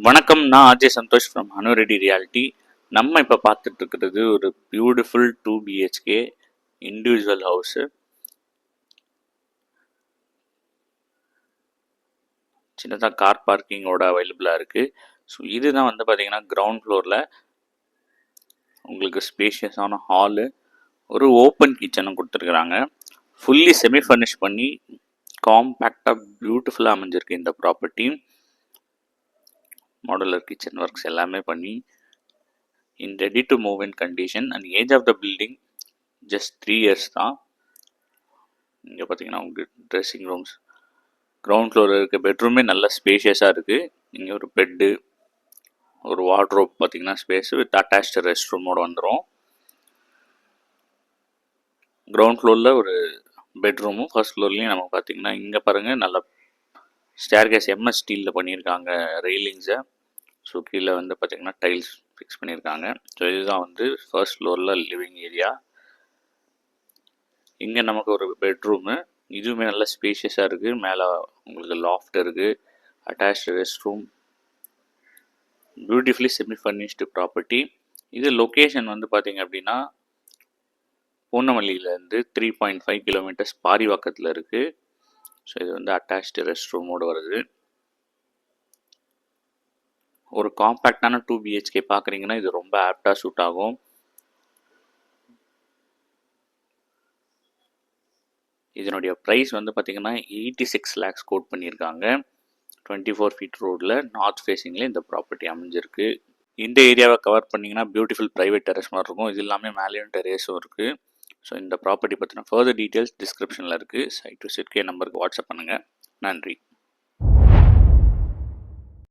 வணக்கம், நான் Ajay Santhosh from Hanu Reddy reality. நம்ம இப்போ பார்த்துட்டு இருக்கிறது ஒரு பியூட்டிஃபுல் 2 பிஹெச்கே இண்டிவிஜுவல் ஹவுஸு. சின்னதாக கார் பார்க்கிங்கோட அவைலபிளாக இருக்குது. ஸோ இதுதான் வந்து பார்த்தீங்கன்னா கிரவுண்ட் ஃப்ளோரில் உங்களுக்கு ஸ்பேஷியஸான ஹாலு, ஒரு ஓப்பன் கிச்சனும் கொடுத்துருக்குறாங்க. ஃபுல்லி செமி ஃபர்னிஷ் பண்ணி காம்பேக்டாக பியூட்டிஃபுல்லாக அமைஞ்சிருக்கு இந்த ப்ராப்பர்ட்டி. மாடுலர் கிச்சன் ஒர்க்ஸ் எல்லாமே பண்ணி in ready to move in condition and age of the building just 3 years தான். இங்கே பார்த்தீங்கன்னா உங்களுக்கு ட்ரெஸ்ஸிங் ரூம்ஸ், கிரவுண்ட் ஃப்ளோரில் இருக்க பெட்ரூமே நல்ல ஸ்பேஷியஸாக இருக்குது. இங்கே ஒரு பெட்டு, ஒரு வார்ட்ரோப் பார்த்தீங்கன்னா ஸ்பேஸ் வித் அட்டாச்டு ரெஸ்ட் ரூமோடு வந்துடும். கிரவுண்ட் ஃப்ளோரில் ஒரு பெட்ரூமும் ஃபர்ஸ்ட் ஃப்ளோர்லேயும் நம்ம பார்த்தீங்கன்னா இங்கே பாருங்கள் நல்ல ஸ்டேர்கேஸ் எம்எஸ் ஸ்டீலில் பண்ணியிருக்காங்க ரெயிலிங்ஸை. ஸோ கீழே வந்து பார்த்திங்கன்னா டைல்ஸ் ஃபிக்ஸ் பண்ணியிருக்காங்க. ஸோ இதுதான் வந்து ஃபர்ஸ்ட் ஃப்ளோரில் லிவிங் ஏரியா. இங்கே நமக்கு ஒரு பெட்ரூமு, இதுவுமே நல்ல ஸ்பேஷியஸாக இருக்குது. மேலே உங்களுக்கு லாஃப்ட் இருக்குது, attached rest room, beautifully semi furnished property. இது லொக்கேஷன் வந்து பார்த்திங்க அப்படின்னா பூந்தமல்லியிலேருந்து 3.5 கிலோமீட்டர்ஸ் பாரிவாக்கத்தில் இருக்குது. ஸோ இது வந்து அட்டாச்டு ரெஸ்ட் ரூமோடு வருது. ஒரு காம்பேக்டான 2 பிஹெச்கே பார்க்குறீங்கன்னா இது ரொம்ப ஆப்டாக சூட் ஆகும். இதனுடைய ப்ரைஸ் வந்து பார்த்திங்கன்னா 86 lakhs கோட் பண்ணியிருக்காங்க. 24 feet ரோடில் நார்த் ஃபேஸிங்கில் இந்த ப்ராப்பர்ட்டி அமைஞ்சிருக்கு. இந்த ஏரியாவை கவர் பண்ணிங்கன்னா பியூட்டிஃபுல் ப்ரைவேட் டெரஸ் மாதிரி இருக்கும். இது எல்லாமே மேலேயும் டெரேஸும் இருக்குது. ஸோ இந்த ப்ராப்பர்ட்டி பற்றின ஃபர்தர் டீட்டெயில்ஸ் டிஸ்கிரிப்ஷனில் இருக்குது. சைட் டு சிட்கே நம்பருக்கு வாட்ஸ்அப் பண்ணுங்கள். நன்றி.